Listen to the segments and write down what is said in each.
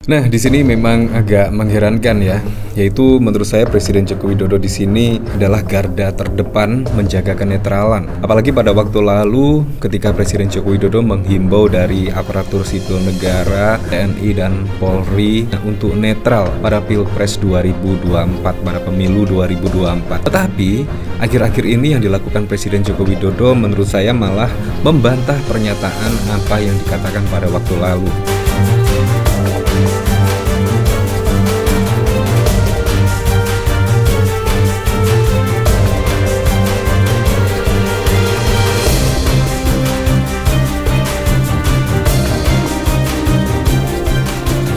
Nah, di sini memang agak mengherankan ya, yaitu menurut saya Presiden Joko Widodo di sini adalah garda terdepan menjaga kenetralan. Apalagi pada waktu lalu ketika Presiden Joko Widodo menghimbau dari aparatur sipil negara, TNI dan Polri untuk netral pada Pilpres 2024, pada pemilu 2024. Tetapi akhir-akhir ini yang dilakukan Presiden Joko Widodo menurut saya malah membantah pernyataan apa yang dikatakan pada waktu lalu.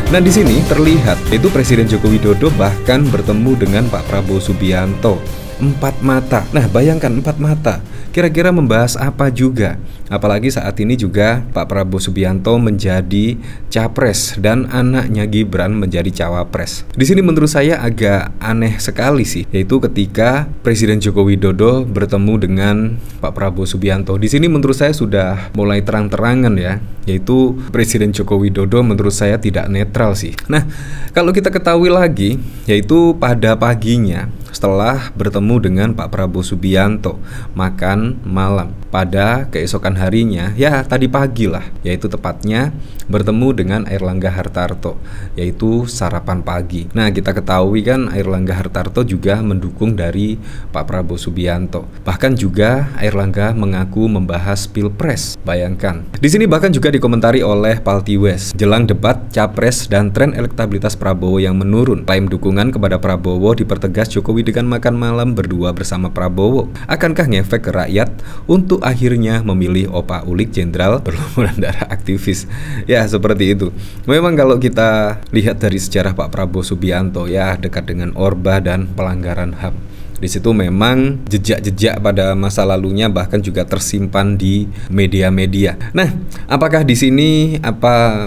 Nah, di sini terlihat itu Presiden Joko Widodo bahkan bertemu dengan Pak Prabowo Subianto empat mata. Nah, bayangkan empat mata. Kira-kira membahas apa juga? Apalagi saat ini juga Pak Prabowo Subianto menjadi capres dan anaknya Gibran menjadi cawapres. Di sini menurut saya agak aneh sekali sih, yaitu ketika Presiden Joko Widodo bertemu dengan Pak Prabowo Subianto. Di sini menurut saya sudah mulai terang-terangan ya, yaitu Presiden Joko Widodo menurut saya tidak netral sih. Nah, kalau kita ketahui lagi, yaitu pada paginya setelah bertemu dengan Pak Prabowo Subianto makan malam, pada keesokan harinya ya tadi pagi lah, yaitu tepatnya bertemu dengan Airlangga Hartarto, yaitu sarapan pagi. Nah, kita ketahui kan Airlangga Hartarto juga mendukung dari Pak Prabowo Subianto. Bahkan juga Airlangga mengaku membahas Pilpres. Bayangkan. Di sini bahkan juga dikomentari oleh Paltiwes jelang debat Capres dan tren elektabilitas Prabowo yang menurun. Klaim dukungan kepada Prabowo dipertegas Jokowi dengan makan malam berdua bersama Prabowo. Akankah ngefek ke rakyat untuk akhirnya memilih Opa Ulik Jenderal berlumuran darah aktivis? Ya, seperti itu. Memang kalau kita lihat dari sejarah Pak Prabowo Subianto ya dekat dengan Orba dan pelanggaran HAM. Di situ memang jejak-jejak pada masa lalunya bahkan juga tersimpan di media-media. Nah, apakah di sini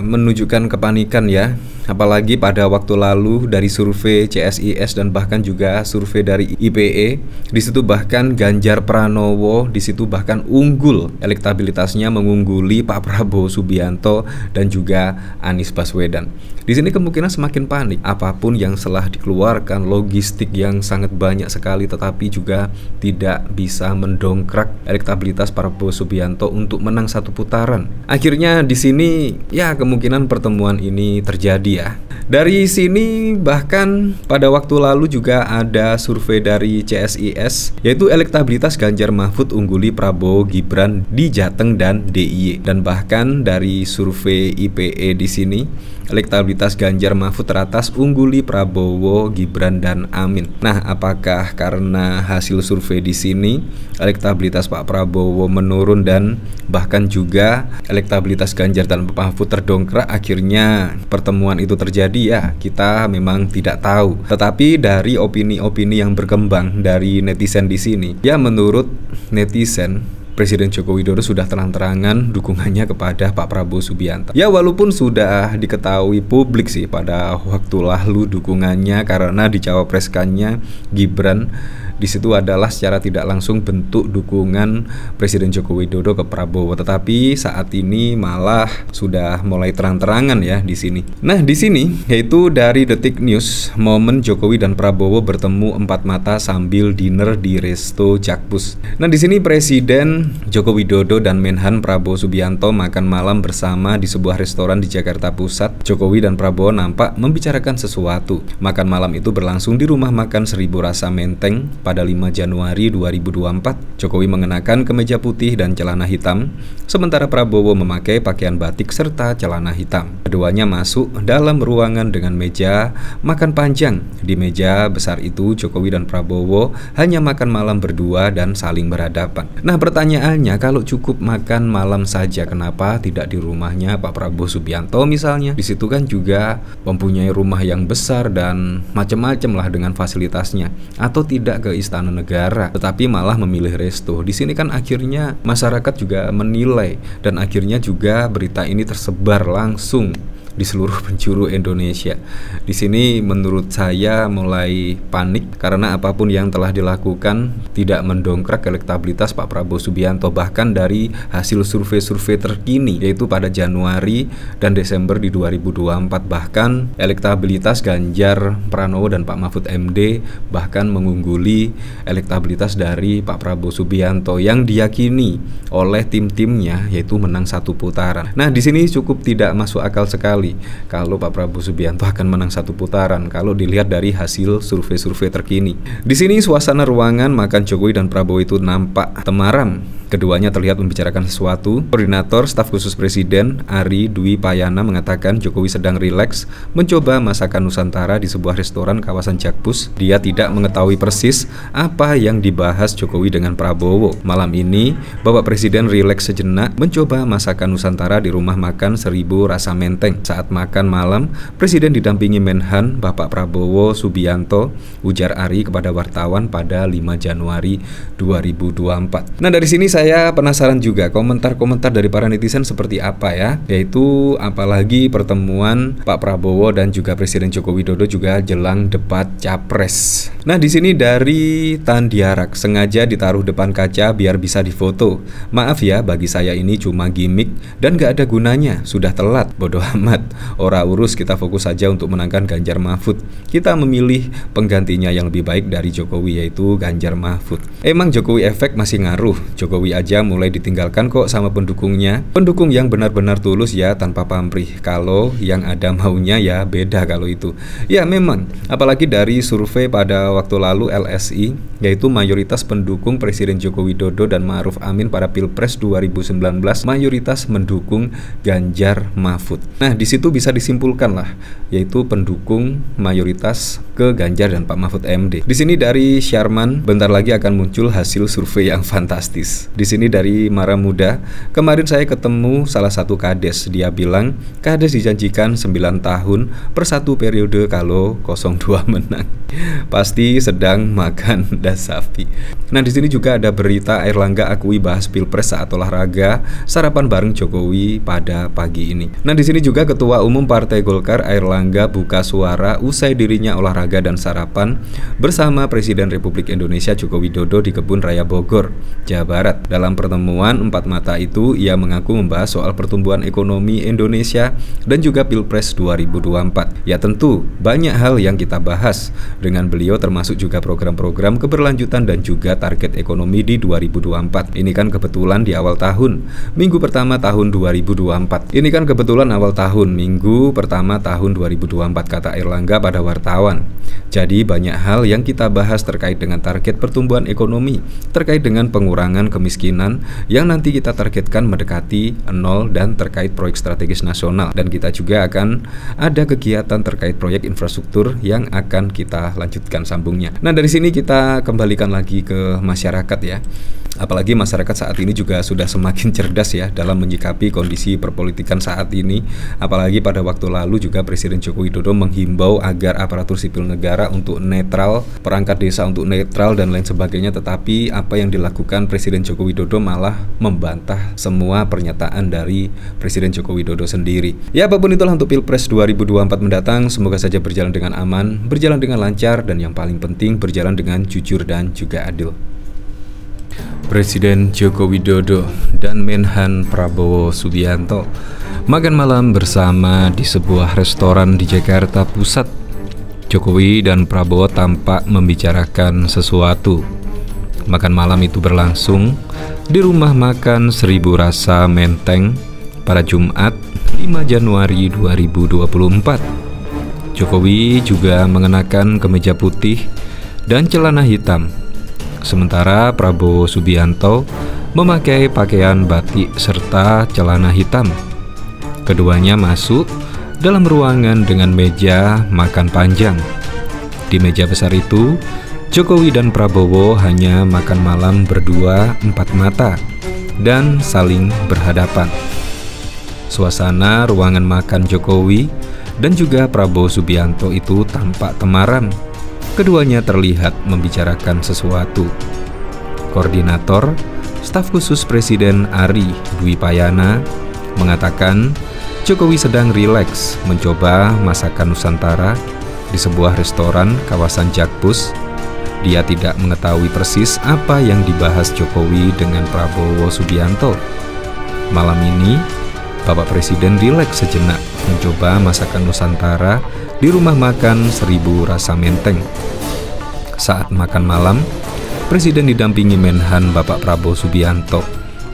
menunjukkan kepanikan ya? Apalagi pada waktu lalu dari survei CSIS dan bahkan juga survei dari IPE, di situ bahkan Ganjar Pranowo di situ bahkan unggul, elektabilitasnya mengungguli Pak Prabowo Subianto dan juga Anies Baswedan. Di sini kemungkinan semakin panik, apapun yang telah dikeluarkan, logistik yang sangat banyak sekali, tetapi juga tidak bisa mendongkrak elektabilitas Prabowo Subianto untuk menang satu putaran. Akhirnya di sini ya kemungkinan pertemuan ini terjadi ya. Dari sini bahkan pada waktu lalu juga ada survei dari CSIS, yaitu elektabilitas Ganjar Mahfud ungguli Prabowo Gibran di Jateng dan DIY. Dan bahkan dari survei IPE di sini elektabilitas Ganjar Mahfud teratas ungguli Prabowo, Gibran dan Amin. Nah, apakah karena hasil survei di sini elektabilitas Pak Prabowo menurun dan bahkan juga elektabilitas Ganjar dan Mahfud terdongkrak akhirnya pertemuan itu terjadi? Ya, kita memang tidak tahu. Tetapi dari opini-opini yang berkembang dari netizen di sini, ya menurut netizen Presiden Joko Widodo sudah terang-terangan dukungannya kepada Pak Prabowo Subianto. Ya, walaupun sudah diketahui publik sih pada waktu lalu dukungannya karena dicawapreskannya Gibran. Di situ adalah secara tidak langsung bentuk dukungan Presiden Joko Widodo ke Prabowo, tetapi saat ini malah sudah mulai terang-terangan ya di sini. Nah, di sini yaitu dari Detik News, momen Jokowi dan Prabowo bertemu empat mata sambil dinner di Resto Jakpus. Nah, di sini Presiden Joko Widodo dan Menhan Prabowo Subianto makan malam bersama di sebuah restoran di Jakarta Pusat. Jokowi dan Prabowo nampak membicarakan sesuatu. Makan malam itu berlangsung di rumah makan Seribu Rasa Menteng pada 5 Januari 2024. Jokowi mengenakan kemeja putih dan celana hitam, sementara Prabowo memakai pakaian batik serta celana hitam. Keduanya masuk dalam ruangan dengan meja makan panjang. Di meja besar itu Jokowi dan Prabowo hanya makan malam berdua dan saling berhadapan. Nah, pertanyaannya, kalau cukup makan malam saja, kenapa tidak di rumahnya Pak Prabowo Subianto misalnya? Di situ kan juga mempunyai rumah yang besar dan macam-macam lah dengan fasilitasnya. Atau tidak ke Istana Negara, tetapi malah memilih resto. Di sini kan akhirnya masyarakat juga menilai dan akhirnya juga berita ini tersebar langsung di seluruh penjuru Indonesia. Di sini menurut saya mulai panik karena apapun yang telah dilakukan tidak mendongkrak elektabilitas Pak Prabowo Subianto, bahkan dari hasil survei-survei terkini yaitu pada Januari dan Desember di 2024, bahkan elektabilitas Ganjar Pranowo dan Pak Mahfud MD bahkan mengungguli elektabilitas dari Pak Prabowo Subianto yang diyakini oleh tim-timnya yaitu menang 1 putaran. Nah, di sini cukup tidak masuk akal sekali kalau Pak Prabowo Subianto akan menang 1 putaran kalau dilihat dari hasil survei-survei terkini. Di sini suasana ruangan makan Jokowi dan Prabowo itu nampak temaram. Keduanya terlihat membicarakan sesuatu. Koordinator Staf Khusus Presiden Ari Dwi Payana mengatakan Jokowi sedang rileks mencoba masakan Nusantara di sebuah restoran kawasan Jakpus. Dia tidak mengetahui persis apa yang dibahas Jokowi dengan Prabowo. Malam ini, Bapak Presiden rileks sejenak mencoba masakan Nusantara di rumah makan 1000 Rasa Menteng. Saat makan malam, Presiden didampingi Menhan Bapak Prabowo Subianto, ujar Ari kepada wartawan pada 5 Januari 2024. Nah, dari sini saya penasaran juga komentar-komentar dari para netizen seperti apa ya, yaitu apalagi pertemuan Pak Prabowo dan juga Presiden Joko Widodo juga jelang debat Capres. Nah, di sini dari Tandiarak sengaja ditaruh depan kaca biar bisa difoto. Maaf ya, bagi saya ini cuma gimmick dan gak ada gunanya. Sudah telat, bodoh amat. Ora urus, kita fokus saja untuk menangkan Ganjar Mahfud. Kita memilih penggantinya yang lebih baik dari Jokowi, yaitu Ganjar Mahfud. Emang Jokowi efek masih ngaruh. Jokowi aja mulai ditinggalkan kok sama pendukungnya. Pendukung yang benar-benar tulus ya, tanpa pamrih. Kalau yang ada maunya ya beda kalau itu. Ya memang, apalagi dari survei pada waktu lalu LSI, yaitu mayoritas pendukung Presiden Joko Widodo dan Ma'ruf Amin pada Pilpres 2019 mayoritas mendukung Ganjar Mahfud. Nah, di situ bisa disimpulkan lah, yaitu pendukung mayoritas ke Ganjar dan Pak Mahfud MD. Di sini dari Syarman, bentar lagi akan muncul hasil survei yang fantastis. Di sini dari Mara Muda, kemarin saya ketemu salah satu kades. Dia bilang kades dijanjikan 9 tahun per 1 periode kalau 02 menang. Pasti sedang makan das sapi. Nah, di sini juga ada berita Airlangga akui bahas Pilpres saat olahraga sarapan bareng Jokowi pada pagi ini. Nah, di sini juga Ketua Umum Partai Golkar Airlangga buka suara usai dirinya olahraga dan sarapan bersama Presiden Republik Indonesia Joko Widodo di Kebun Raya Bogor, Jawa Barat. Dalam pertemuan 4 mata itu, ia mengaku membahas soal pertumbuhan ekonomi Indonesia dan juga Pilpres 2024. Ya tentu, banyak hal yang kita bahas dengan beliau, termasuk juga program-program keberlanjutan dan juga target ekonomi di 2024. Ini kan kebetulan di awal tahun, minggu pertama tahun 2024. Ini kan kebetulan awal tahun, minggu pertama tahun 2024, kata Airlangga pada wartawan. Jadi banyak hal yang kita bahas terkait dengan target pertumbuhan ekonomi, terkait dengan pengurangan kemiskinan yang nanti kita targetkan mendekati 0 dan terkait proyek strategis nasional, dan kita juga akan ada kegiatan terkait proyek infrastruktur yang akan kita lanjutkan sambungnya. Nah, dari sini kita kembalikan lagi ke masyarakat ya. Apalagi masyarakat saat ini juga sudah semakin cerdas ya dalam menyikapi kondisi perpolitikan saat ini. Apalagi pada waktu lalu juga Presiden Joko Widodo menghimbau agar aparatur sipil negara untuk netral, perangkat desa untuk netral dan lain sebagainya. Tetapi apa yang dilakukan Presiden Joko Widodo malah membantah semua pernyataan dari Presiden Joko Widodo sendiri. Ya, apapun itulah untuk Pilpres 2024 mendatang, semoga saja berjalan dengan aman, berjalan dengan lancar, dan yang paling penting berjalan dengan jujur dan juga adil. Presiden Joko Widodo dan Menhan Prabowo Subianto makan malam bersama di sebuah restoran di Jakarta Pusat. Jokowi dan Prabowo tampak membicarakan sesuatu. Makan malam itu berlangsung di rumah makan 1000 Rasa Menteng pada Jumat 5 Januari 2024. Jokowi juga mengenakan kemeja putih dan celana hitam, sementara Prabowo Subianto memakai pakaian batik serta celana hitam. Keduanya masuk dalam ruangan dengan meja makan panjang. Di meja besar itu, Jokowi dan Prabowo hanya makan malam berdua 4 mata dan saling berhadapan. Suasana ruangan makan Jokowi dan juga Prabowo Subianto itu tampak temaram. Keduanya terlihat membicarakan sesuatu. Koordinator Staf Khusus Presiden Ari Dwi Payana mengatakan Jokowi sedang rileks mencoba masakan Nusantara di sebuah restoran kawasan Jakpus. Dia tidak mengetahui persis apa yang dibahas Jokowi dengan Prabowo Subianto. Malam ini, Bapak Presiden rileks sejenak mencoba masakan Nusantara di rumah makan 1000 Rasa Menteng. Saat makan malam, Presiden didampingi Menhan Bapak Prabowo Subianto,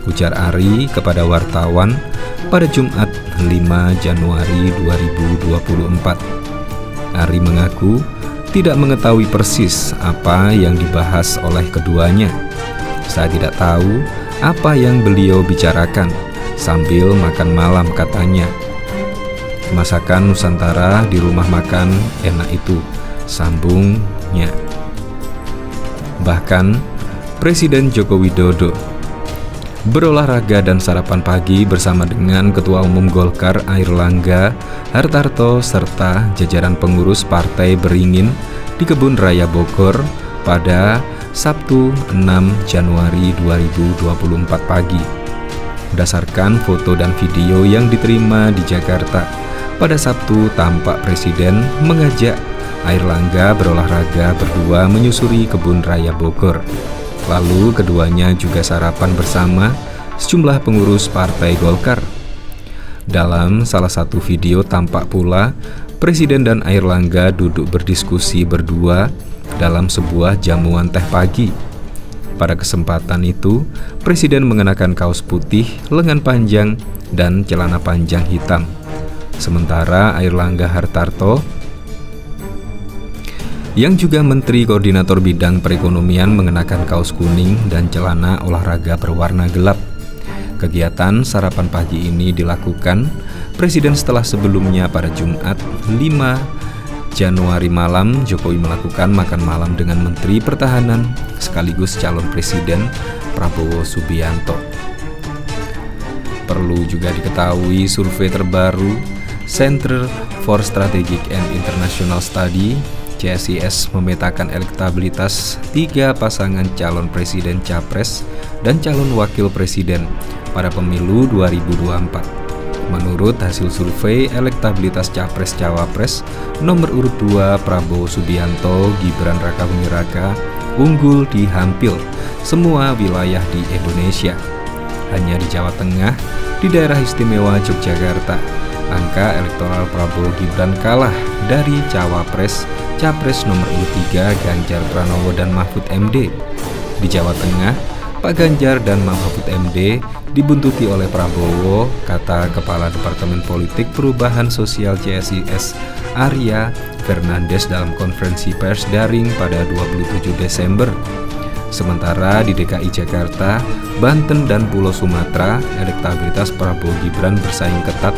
ujar Ari kepada wartawan pada Jumat 5 Januari 2024. Ari mengaku tidak mengetahui persis apa yang dibahas oleh keduanya. Saya tidak tahu apa yang beliau bicarakan sambil makan malam, katanya. Masakan Nusantara di rumah makan enak itu, sambungnya. Bahkan Presiden Joko Widodo berolahraga dan sarapan pagi bersama dengan Ketua Umum Golkar Airlangga Hartarto serta jajaran pengurus Partai Beringin di Kebun Raya Bogor pada Sabtu 6 Januari 2024 pagi. Berdasarkan foto dan video yang diterima di Jakarta, pada Sabtu tampak Presiden mengajak Airlangga berolahraga berdua menyusuri Kebun Raya Bogor. Lalu keduanya juga sarapan bersama sejumlah pengurus Partai Golkar. Dalam salah satu video tampak pula Presiden dan Airlangga duduk berdiskusi berdua dalam sebuah jamuan teh pagi. Pada kesempatan itu, Presiden mengenakan kaos putih, lengan panjang, dan celana panjang hitam. Sementara Airlangga Hartarto yang juga Menteri Koordinator Bidang Perekonomian mengenakan kaos kuning dan celana olahraga berwarna gelap. Kegiatan sarapan pagi ini dilakukan Presiden setelah sebelumnya pada Jumat 5 Januari malam Jokowi melakukan makan malam dengan Menteri Pertahanan sekaligus calon Presiden Prabowo Subianto. Perlu juga diketahui survei terbaru Center for Strategic and International Study CSIS memetakan elektabilitas 3 pasangan calon presiden capres dan calon wakil presiden pada pemilu 2024. Menurut hasil survei elektabilitas capres-cawapres, nomor urut 2 Prabowo Subianto Gibran Rakabuming Raka unggul di hampir semua wilayah di Indonesia. Hanya di Jawa Tengah, di daerah istimewa Yogyakarta, angka elektoral Prabowo Gibran kalah dari Capres nomor urut 3 Ganjar Pranowo dan Mahfud MD. Di Jawa Tengah, Pak Ganjar dan Mahfud MD dibuntuti oleh Prabowo, kata Kepala Departemen Politik Perubahan Sosial CSIS Arya Fernandes dalam konferensi pers daring pada 27 Desember. Sementara di DKI Jakarta, Banten dan Pulau Sumatera, elektabilitas Prabowo Gibran bersaing ketat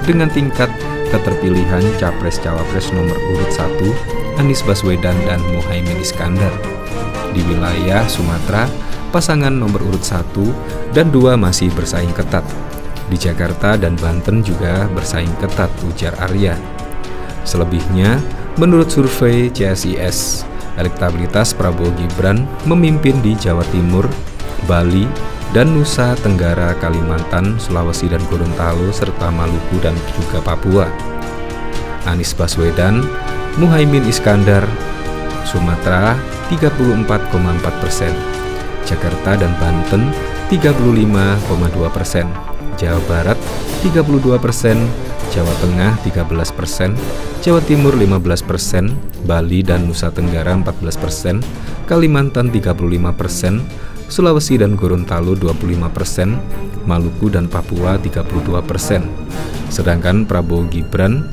dengan tingkat keterpilihan Capres-Cawapres nomor urut 1 Anies Baswedan dan Muhaimin Iskandar. Di wilayah Sumatera, pasangan nomor urut 1 dan 2 masih bersaing ketat. Di Jakarta dan Banten juga bersaing ketat, ujar Arya. Selebihnya, menurut survei CSIS, elektabilitas Prabowo Gibran memimpin di Jawa Timur, Bali, dan Nusa Tenggara, Kalimantan, Sulawesi dan Gorontalo, serta Maluku dan juga Papua. Anies Baswedan, Muhaimin Iskandar, Sumatera 34,4%, Jakarta dan Banten 35,2%, Jawa Barat 32%, Jawa Tengah 13%, Jawa Timur 15%, Bali dan Nusa Tenggara 14%, Kalimantan 35%, Sulawesi dan Gorontalo 25%, Maluku dan Papua 32%. Sedangkan Prabowo Gibran,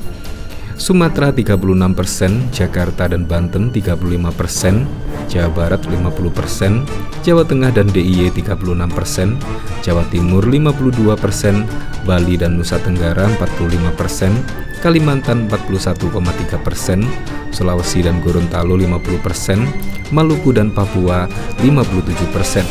Sumatera 36%, Jakarta dan Banten 35%, Jawa Barat 50%, Jawa Tengah dan DIY 36%, Jawa Timur 52%, Bali dan Nusa Tenggara 45%, Kalimantan 41,3%, Sulawesi dan Gorontalo 50%, Maluku dan Papua 57%.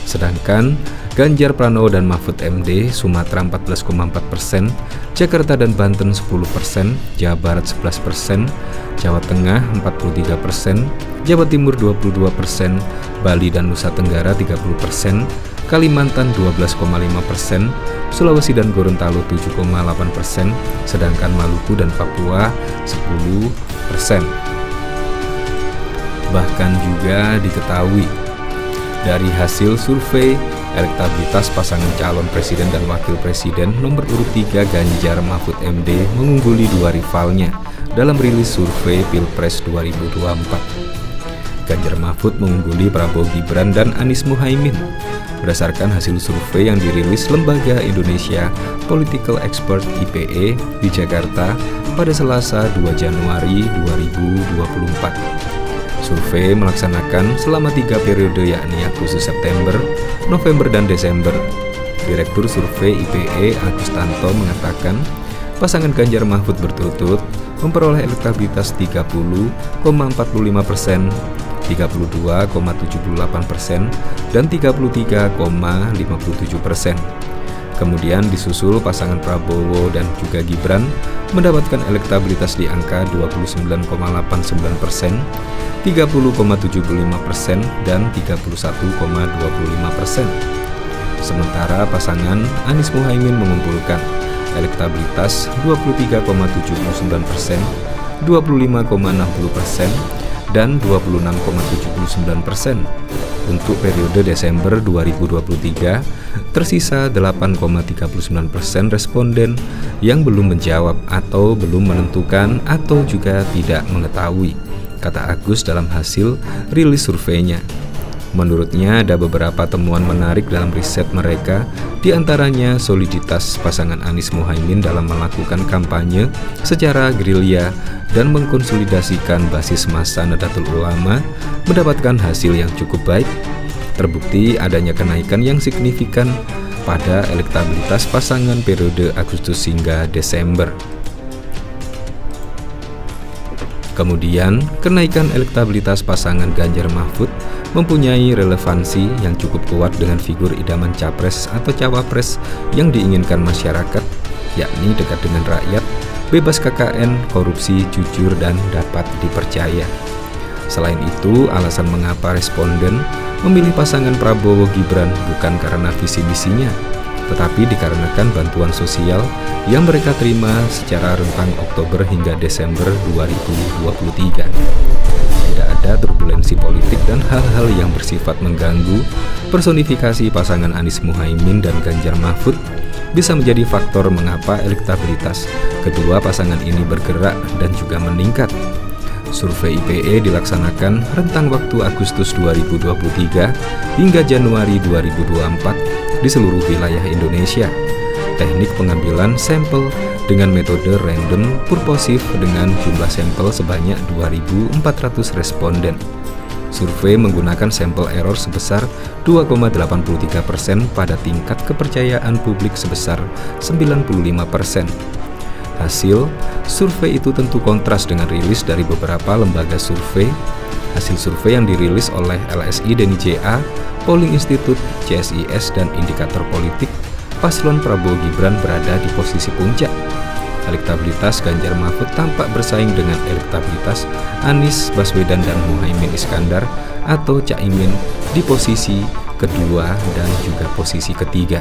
Sedangkan Ganjar Pranowo dan Mahfud MD, Sumatera 14,4%, Jakarta dan Banten 10%, Jawa Barat 11%, Jawa Tengah 43%, Jawa Timur 22%, Bali dan Nusa Tenggara 30%, Kalimantan 12,5%, Sulawesi dan Gorontalo 7,8%, sedangkan Maluku dan Papua 10%. Bahkan juga diketahui dari hasil survei elektabilitas pasangan calon presiden dan wakil presiden nomor urut 3 Ganjar Mahfud MD mengungguli dua rivalnya dalam rilis survei Pilpres 2024. Ganjar Mahfud mengungguli Prabowo Gibran dan Anies Muhaimin berdasarkan hasil survei yang dirilis Lembaga Indonesia Political Expert IPE di Jakarta pada Selasa 2 Januari 2024. Survei melaksanakan selama 3 periode yakni Agustus-September, November, dan Desember. Direktur Survei IPE Agus Tanto mengatakan pasangan Ganjar Mahfud berturut-turut memperoleh elektabilitas 30,45%, 32,78%, dan 33,57%. Kemudian disusul pasangan Prabowo dan juga Gibran mendapatkan elektabilitas di angka 29,89%, 30,75%, dan 31,25%. Sementara pasangan Anies Muhaimin mengumpulkan elektabilitas 23,79%, 25,60%, dan 26,79%. Untuk periode Desember 2023, tersisa 8,39% responden yang belum menjawab atau belum menentukan atau juga tidak mengetahui, kata Agus dalam hasil rilis surveinya. Menurutnya ada beberapa temuan menarik dalam riset mereka, diantaranya soliditas pasangan Anies Muhaimin dalam melakukan kampanye secara gerilya dan mengkonsolidasikan basis massa Nahdlatul Ulama mendapatkan hasil yang cukup baik. Terbukti adanya kenaikan yang signifikan pada elektabilitas pasangan periode Agustus hingga Desember. Kemudian, kenaikan elektabilitas pasangan Ganjar Mahfud mempunyai relevansi yang cukup kuat dengan figur idaman capres atau cawapres yang diinginkan masyarakat, yakni dekat dengan rakyat, bebas KKN, korupsi, jujur, dan dapat dipercaya. Selain itu, alasan mengapa responden memilih pasangan Prabowo Gibran bukan karena visi misinya, tetapi dikarenakan bantuan sosial yang mereka terima secara rentang Oktober hingga Desember 2023. Tidak ada turbulensi politik dan hal-hal yang bersifat mengganggu personifikasi pasangan Anies Muhaimin dan Ganjar Mahfud bisa menjadi faktor mengapa elektabilitas kedua pasangan ini bergerak dan juga meningkat. Survei IPE dilaksanakan rentang waktu Agustus 2023 hingga Januari 2024 di seluruh wilayah Indonesia. Teknik pengambilan sampel dengan metode random purposive dengan jumlah sampel sebanyak 2.400 responden. Survei menggunakan sampel error sebesar 2,83% pada tingkat kepercayaan publik sebesar 95%. Hasil survei itu tentu kontras dengan rilis dari beberapa lembaga survei. Hasil survei yang dirilis oleh LSI Denny JA, Polling Institute, CSIS, dan Indikator Politik, paslon Prabowo Gibran berada di posisi puncak. Elektabilitas Ganjar Mahfud tampak bersaing dengan elektabilitas Anies Baswedan dan Muhaimin Iskandar atau Caimin di posisi kedua dan juga posisi ketiga.